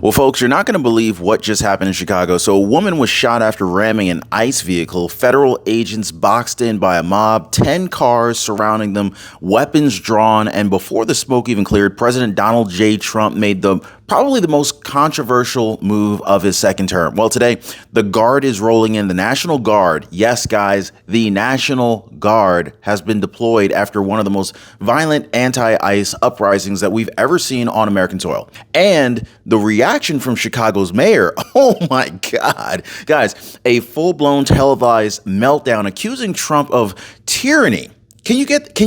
Well, folks, you're not going to believe what just happened in Chicago. So, a woman was shot after ramming an ICE vehicle. Federal agents boxed in by a mob, 10 cars surrounding them, weapons drawn. And before the smoke even cleared, President Donald J. Trump made probably the most controversial move of his second term. Well, today, the Guard is rolling in. The National Guard, yes, guys, the National Guard has been deployed after one of the most violent anti-ICE uprisings that we've ever seen on American soil. And the reaction from Chicago's mayor, oh my God, guys, a full-blown televised meltdown accusing Trump of tyranny. Can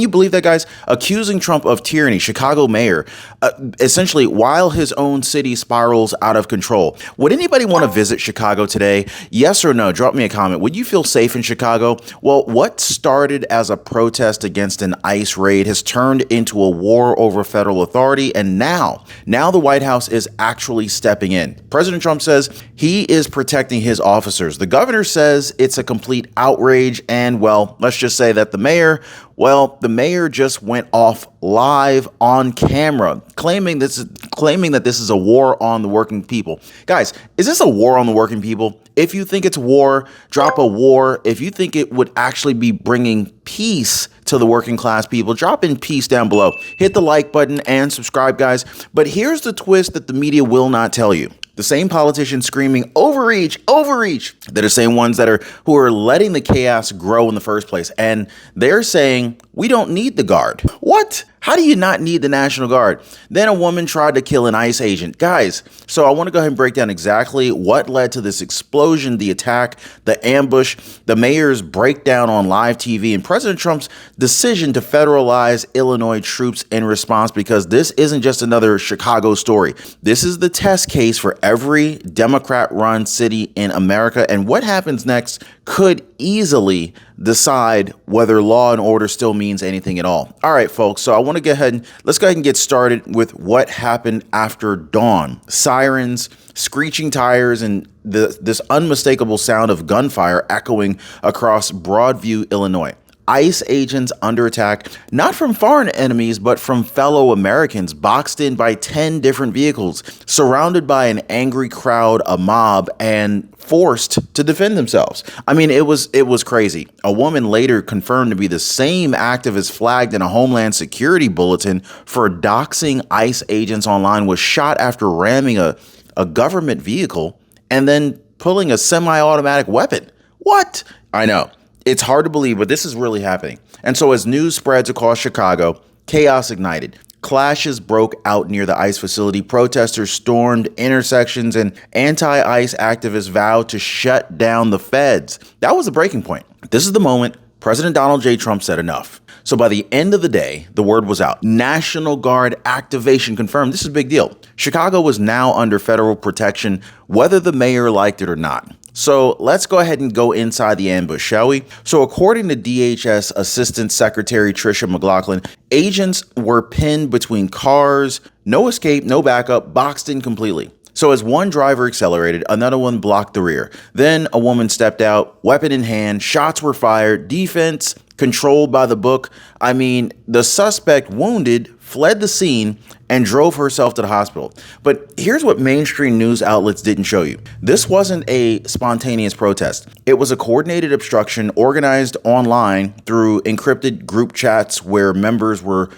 you believe that, guys? Accusing Trump of tyranny, Chicago mayor, essentially while his own city spirals out of control. Would anybody want to visit Chicago today? Yes or no? Drop me a comment. Would you feel safe in Chicago? Well, what started as a protest against an ICE raid has turned into a war over federal authority. And now the White House is actually stepping in. President Trump says he is protecting his officers. The governor says it's a complete outrage. And well, let's just say that the mayor just went off live on camera, claiming that this is a war on the working people. Guys, is this a war on the working people? If you think it's war, drop a war. If you think it would actually be bringing peace to the working class people, drop in peace down below. Hit the like button and subscribe, guys. But here's the twist that the media will not tell you. The same politicians screaming overreach, overreach, that are same ones who are letting the chaos grow in the first place. And they're saying, we don't need the Guard. What? How do you not need the National Guard? Then a woman tried to kill an ICE agent. Guys, so I want to go ahead and break down exactly what led to this explosion, the attack, the ambush, the mayor's breakdown on live TV, and President Trump's decision to federalize Illinois troops in response, because this isn't just another Chicago story. This is the test case for every Democrat-run city in America, and what happens next could easily decide whether law and order still means anything at all. All right, folks, so let's go ahead and get started with what happened after dawn. Sirens, screeching tires, and this unmistakable sound of gunfire echoing across Broadview, Illinois. ICE agents under attack, not from foreign enemies, but from fellow Americans, boxed in by 10 different vehicles, surrounded by an angry crowd, a mob, and forced to defend themselves. I mean, it was crazy. A woman later confirmed to be the same activist flagged in a Homeland Security bulletin for doxing ICE agents online was shot after ramming a government vehicle and then pulling a semi-automatic weapon. What? I know. It's hard to believe, but this is really happening. And so as news spreads across Chicago, chaos ignited. Clashes broke out near the ICE facility. Protesters stormed intersections, and anti-ICE activists vowed to shut down the feds. That was the breaking point. This is the moment President Donald J. Trump said enough. So by the end of the day, the word was out. National Guard activation confirmed. This is a big deal. Chicago was now under federal protection, whether the mayor liked it or not. So let's go ahead and go inside the ambush, shall we? So according to DHS Assistant Secretary Tricia McLaughlin, agents were pinned between cars, no escape, no backup, boxed in completely. So as one driver accelerated, another one blocked the rear. Then a woman stepped out, weapon in hand, shots were fired, defense controlled by the book. I mean, the suspect wounded fled the scene and drove herself to the hospital. But here's what mainstream news outlets didn't show you. This wasn't a spontaneous protest. It was a coordinated obstruction organized online through encrypted group chats where members were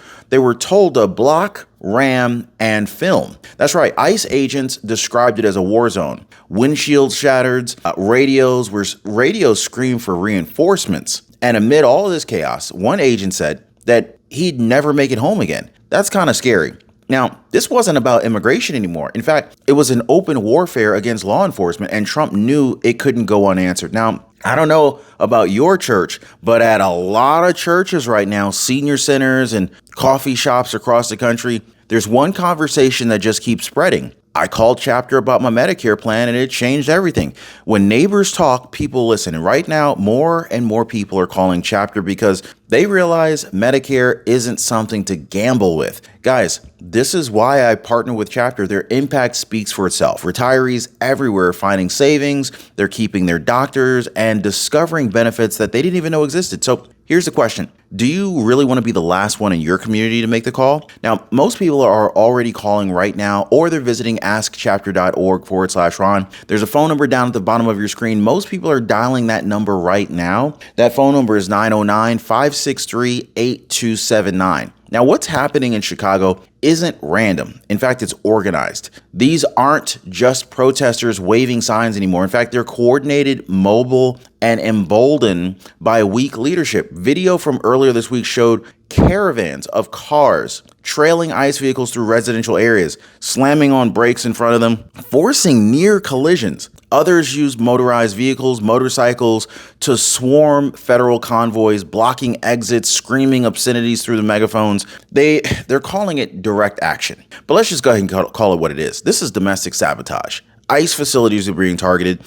told to block, ram, and film. That's right. ICE agents described it as a war zone. Windshields shattered, radios screamed for reinforcements. And amid all of this chaos, one agent said that he'd never make it home again. That's kind of scary. Now, this wasn't about immigration anymore. In fact, it was an open warfare against law enforcement, and Trump knew it couldn't go unanswered. Now, I don't know about your church, but at a lot of churches right now, senior centers and coffee shops across the country, there's one conversation that just keeps spreading. I called Chapter about my Medicare plan and it changed everything. When neighbors talk, people listen. And right now, more and more people are calling Chapter because they realize Medicare isn't something to gamble with. Guys, this is why I partner with Chapter. Their impact speaks for itself. Retirees everywhere are finding savings, they're keeping their doctors and discovering benefits that they didn't even know existed. So Here's the question. Do you really want to be the last one in your community to make the call? Now, most people are already calling right now, or they're visiting askchapter.org/Ron. There's a phone number down at the bottom of your screen. Most people are dialing that number right now. That phone number is 909-563-8279. Now, what's happening in Chicago isn't random. In fact, it's organized. These aren't just protesters waving signs anymore. In fact, they're coordinated, mobile, and emboldened by weak leadership. Video from earlier this week showed caravans of cars trailing ICE vehicles through residential areas, slamming on brakes in front of them, forcing near collisions. Others used motorized vehicles, motorcycles to swarm federal convoys, blocking exits, screaming obscenities through the megaphones. They're calling it direct action. But let's just go ahead and call it what it is. This is domestic sabotage. ICE facilities are being targeted.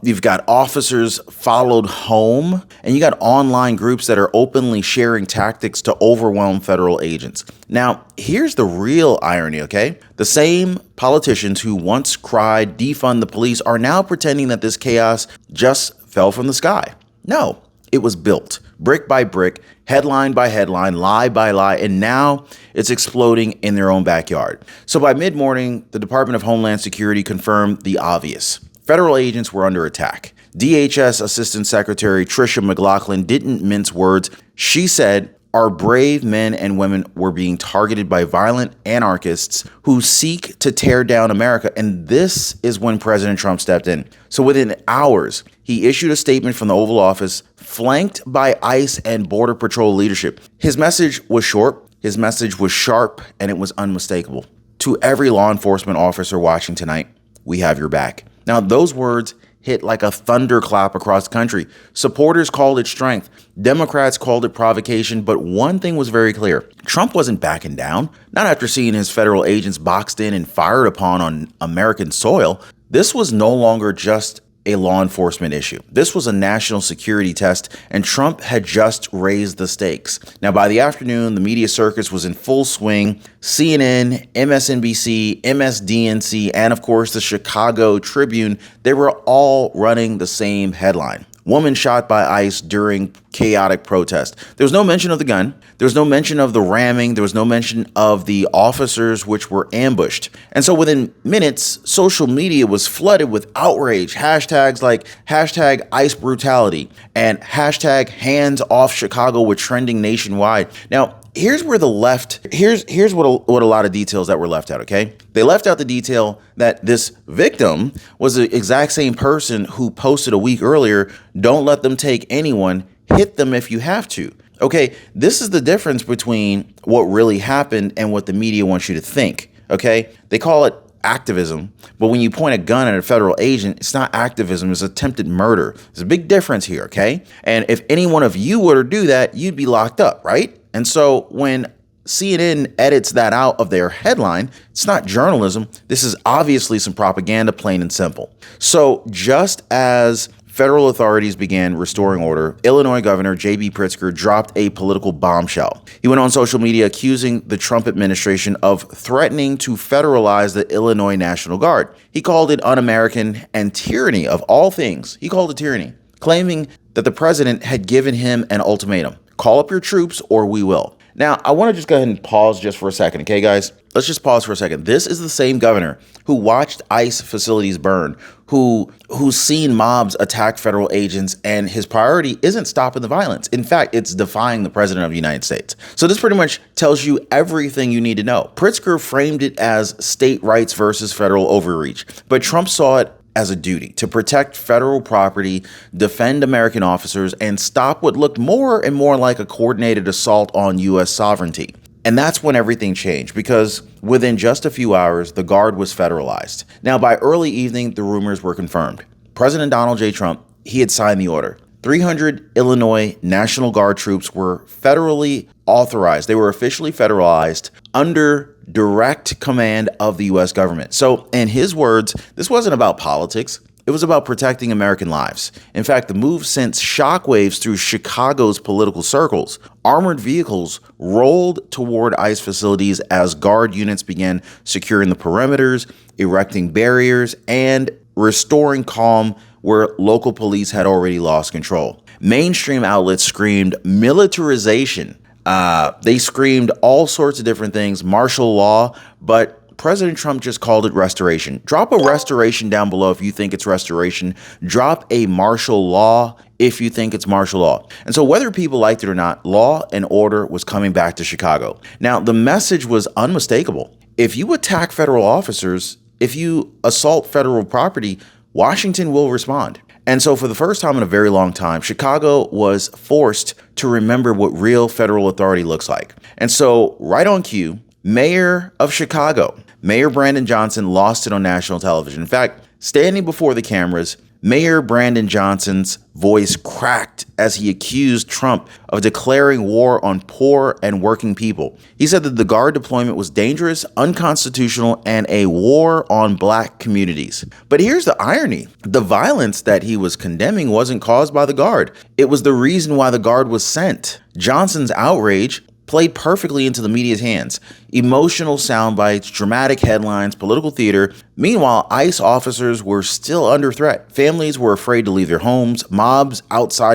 You've got officers followed home, and you got online groups that are openly sharing tactics to overwhelm federal agents. Now, here's the real irony, okay? The same politicians who once cried, defund the police, are now pretending that this chaos just fell from the sky. No, it was built brick by brick, headline by headline, lie by lie, and now it's exploding in their own backyard. So by mid-morning, the Department of Homeland Security confirmed the obvious. Federal agents were under attack. DHS Assistant Secretary Tricia McLaughlin didn't mince words. She said, "Our brave men and women were being targeted by violent anarchists who seek to tear down America." And this is when President Trump stepped in. So within hours, he issued a statement from the Oval Office, flanked by ICE and Border Patrol leadership. His message was short, his message was sharp, and it was unmistakable. To every law enforcement officer watching tonight, we have your back. Now, those words hit like a thunderclap across the country. Supporters called it strength. Democrats called it provocation. But one thing was very clear. Trump wasn't backing down, not after seeing his federal agents boxed in and fired upon on American soil. This was no longer just a law enforcement issue. This was a national security test, and Trump had just raised the stakes. Now, by the afternoon, the media circus was in full swing. CNN, MSNBC, MSDNC, and of course, the Chicago Tribune, they were all running the same headline. Woman shot by ICE during chaotic protest. There was no mention of the gun. There was no mention of the ramming. There was no mention of the officers which were ambushed. And so within minutes, social media was flooded with outrage. Hashtags like hashtag ICE brutality and hashtag hands off Chicago were trending nationwide. Now, here's where the left, here's what a lot of details that were left out, okay? They left out the detail that this victim was the exact same person who posted a week earlier, "Don't let them take anyone, hit them if you have to." Okay, this is the difference between what really happened and what the media wants you to think, okay? They call it activism, but when you point a gun at a federal agent, it's not activism, it's attempted murder. There's a big difference here, okay? And if any one of you were to do that, you'd be locked up, right? And so when CNN edits that out of their headline, it's not journalism. This is obviously some propaganda, plain and simple. So just as federal authorities began restoring order, Illinois Governor J.B. Pritzker dropped a political bombshell. He went on social media accusing the Trump administration of threatening to federalize the Illinois National Guard. He called it un-American and tyranny of all things. He called it tyranny, claiming that the president had given him an ultimatum. Call up your troops or we will. Now, I want to just go ahead and pause just for a second, okay, guys? Let's just pause for a second. This is the same governor who watched ICE facilities burn, who's seen mobs attack federal agents, and his priority isn't stopping the violence. In fact, it's defying the president of the United States. So this pretty much tells you everything you need to know. Pritzker framed it as state rights versus federal overreach, but Trump saw it as a duty to protect federal property, defend American officers, and stop what looked more and more like a coordinated assault on U.S. sovereignty. And that's when everything changed, because within just a few hours, the Guard was federalized. Now, by early evening, the rumors were confirmed. President Donald J. Trump, he had signed the order. 300 Illinois National Guard troops were federally authorized. They were officially federalized under direct command of the U.S. government. So in his words, this wasn't about politics. It was about protecting American lives. In fact, the move sent shockwaves through Chicago's political circles. Armored vehicles rolled toward ICE facilities as Guard units began securing the perimeters, erecting barriers, and restoring calm where local police had already lost control. Mainstream outlets screamed militarization. They screamed all sorts of different things, martial law, but President Trump just called it restoration. Drop a restoration down below if you think it's restoration. Drop a martial law if you think it's martial law. And so whether people liked it or not, law and order was coming back to Chicago. Now, the message was unmistakable. If you attack federal officers, if you assault federal property, Washington will respond. And so for the first time in a very long time, Chicago was forced to remember what real federal authority looks like. And so right on cue, Mayor of Chicago, Mayor Brandon Johnson, lost it on national television. In fact, standing before the cameras, Mayor Brandon Johnson's voice cracked as he accused Trump of declaring war on poor and working people. He said that the Guard deployment was dangerous, unconstitutional, and a war on black communities. But here's the irony. The violence that he was condemning wasn't caused by the Guard. It was the reason why the Guard was sent. Johnson's outrage played perfectly into the media's hands. Emotional sound bites, dramatic headlines, political theater. Meanwhile, ICE officers were still under threat. Families were afraid to leave their homes. Mobs outside of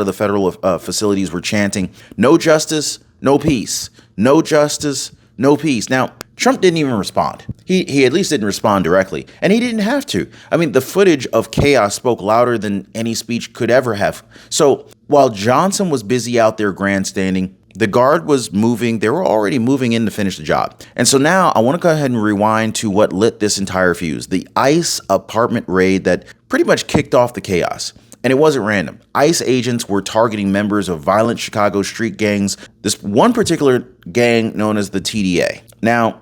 the federal facilities were chanting, "No justice, no peace. No justice, no peace." Now, Trump didn't even respond. He at least didn't respond directly, and he didn't have to. I mean, the footage of chaos spoke louder than any speech could ever have. So while Johnson was busy out there grandstanding, the Guard was moving. They were already moving in to finish the job. And so now I want to go ahead and rewind to what lit this entire fuse, the ICE apartment raid that pretty much kicked off the chaos. And it wasn't random. ICE agents were targeting members of violent Chicago street gangs, this one particular gang known as the TDA. Now,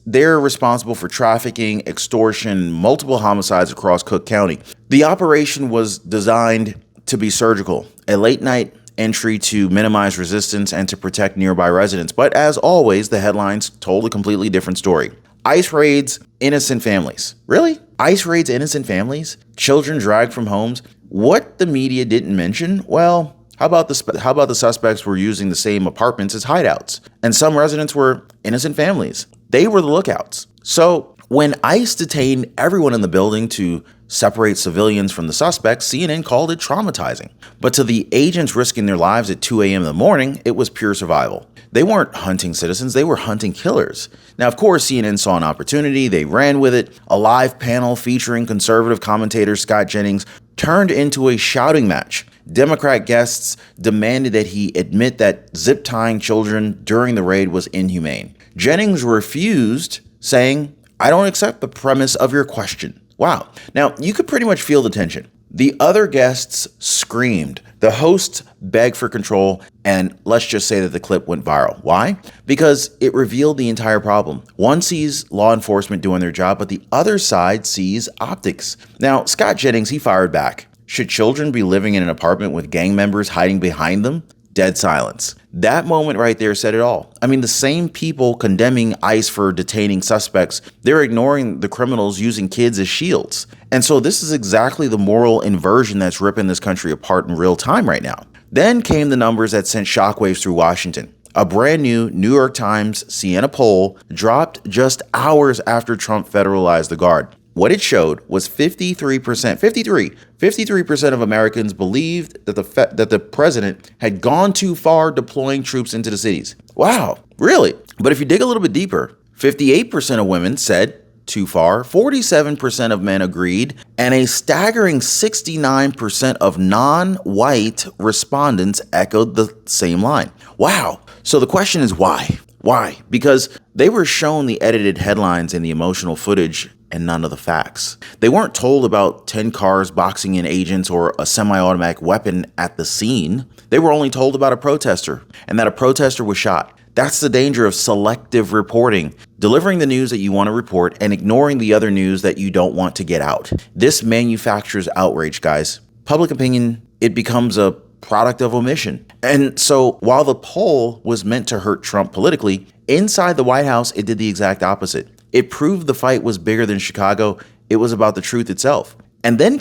they're responsible for trafficking, extortion, multiple homicides across Cook County. The operation was designed to be surgical, a late-night entry to minimize resistance and to protect nearby residents. But as always, the headlines told a completely different story. ICE raids innocent families. Really? ICE raids innocent families? Children dragged from homes? What the media didn't mention? Well, how about the suspects were using the same apartments as hideouts? And some residents were innocent families. They were the lookouts. So when ICE detained everyone in the building to separate civilians from the suspects, CNN called it traumatizing. But to the agents risking their lives at 2 a.m. in the morning, it was pure survival. They weren't hunting citizens, they were hunting killers. Now, of course, CNN saw an opportunity, they ran with it. A live panel featuring conservative commentator Scott Jennings turned into a shouting match. Democrat guests demanded that he admit that zip tying children during the raid was inhumane. Jennings refused, saying, "I don't accept the premise of your question." Wow. Now, you could pretty much feel the tension. The other guests screamed. The host begged for control, and let's just say that the clip went viral. Why? Because it revealed the entire problem. One sees law enforcement doing their job, but the other side sees optics. Now, Scott Jennings, he fired back. Should children be living in an apartment with gang members hiding behind them? Dead silence. That moment right there said it all. I mean, the same people condemning ICE for detaining suspects, they're ignoring the criminals using kids as shields. And so this is exactly the moral inversion that's ripping this country apart in real time right now. Then came the numbers that sent shockwaves through Washington. A brand new New York Times Siena poll dropped just hours after Trump federalized the Guard. What it showed was 53% of Americans believed that the president had gone too far deploying troops into the cities. Wow, really? But if you dig a little bit deeper, 58% of women said too far, 47% of men agreed, and a staggering 69% of non-white respondents echoed the same line. Wow. So the question is why? Why? Because they were shown the edited headlines and the emotional footage and none of the facts. They weren't told about 10 cars boxing in agents or a semi-automatic weapon at the scene. They were only told about a protester and that a protester was shot. That's the danger of selective reporting, delivering the news that you want to report and ignoring the other news that you don't want to get out. This manufactures outrage, guys. Public opinion, it becomes a product of omission. And so while the poll was meant to hurt Trump politically, inside the White House, it did the exact opposite. It proved the fight was bigger than Chicago. It was about the truth itself. And then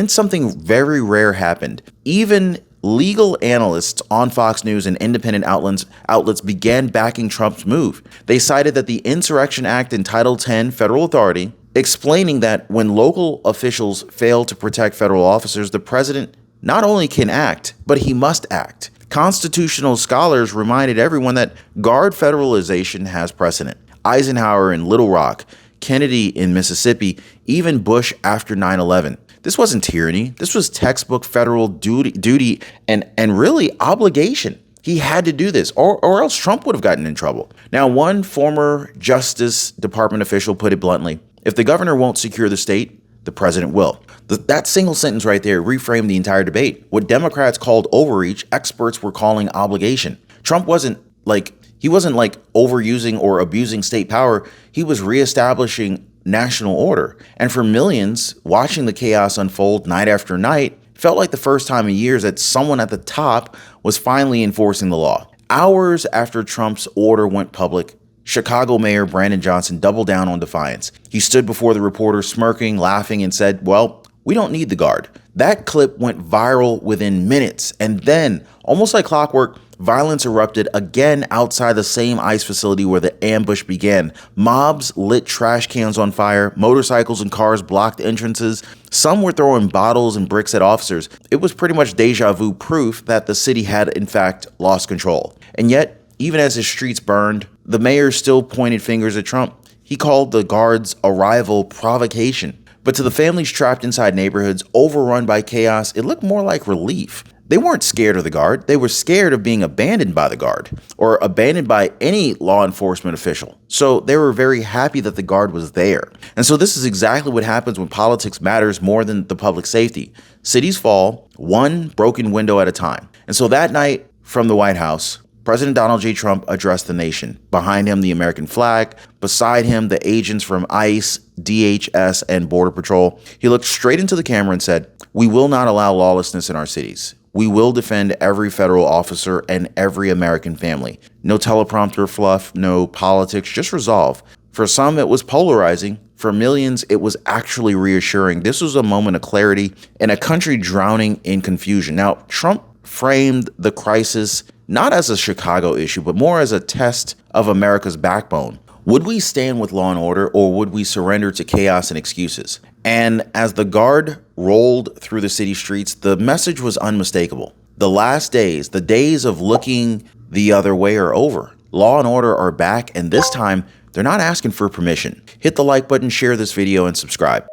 something very rare happened. Even legal analysts on Fox News and independent outlets began backing Trump's move. They cited that the Insurrection Act and Title 10 federal authority explaining that when local officials fail to protect federal officers, the president not only can act, but he must act. Constitutional scholars reminded everyone that guard federalization has precedent. Eisenhower in Little Rock, Kennedy in Mississippi, even Bush after 9/11. This wasn't tyranny. This was textbook federal duty and really obligation. He had to do this, or else Trump would have gotten in trouble. Now, one former Justice Department official put it bluntly: if the governor won't secure the state, the president will. That single sentence right there reframed the entire debate. What Democrats called overreach, experts were calling obligation. Trump wasn't like overusing or abusing state power. He was reestablishing national order. And for millions watching the chaos unfold night after night, felt like the first time in years that someone at the top was finally enforcing the law. Hours after Trump's order went public, Chicago Mayor Brandon Johnson doubled down on defiance. He stood before the reporter smirking, laughing, and said, "Well, we don't need the guard." That clip went viral within minutes, and then, almost like clockwork, violence erupted again outside the same ICE facility where the ambush began. Mobs lit trash cans on fire, motorcycles and cars blocked entrances. Some were throwing bottles and bricks at officers. It was pretty much deja vu proof that the city had, in fact, lost control. And yet, even as his streets burned, the mayor still pointed fingers at Trump. He called the guards' arrival provocation. But to the families trapped inside neighborhoods overrun by chaos, it looked more like relief. They weren't scared of the guard. They were scared of being abandoned by the guard or abandoned by any law enforcement official. So they were very happy that the guard was there. And so this is exactly what happens when politics matters more than the public safety. Cities fall one broken window at a time. And so that night from the White House, President Donald J. Trump addressed the nation. Behind him, the American flag. Beside him, the agents from ICE, DHS, and Border Patrol. He looked straight into the camera and said, "We will not allow lawlessness in our cities. We will defend every federal officer and every American family. No teleprompter fluff, no politics, just resolve." For some, it was polarizing. For millions, it was actually reassuring. This was a moment of clarity in a country drowning in confusion. Now, Trump framed the crisis not as a Chicago issue, but more as a test of America's backbone. Would we stand with law and order, or would we surrender to chaos and excuses? And as the guard rolled through the city streets, the message was unmistakable. The last days, the days of looking the other way, are over. Law and order are back, and this time, they're not asking for permission. Hit the like button, share this video, and subscribe.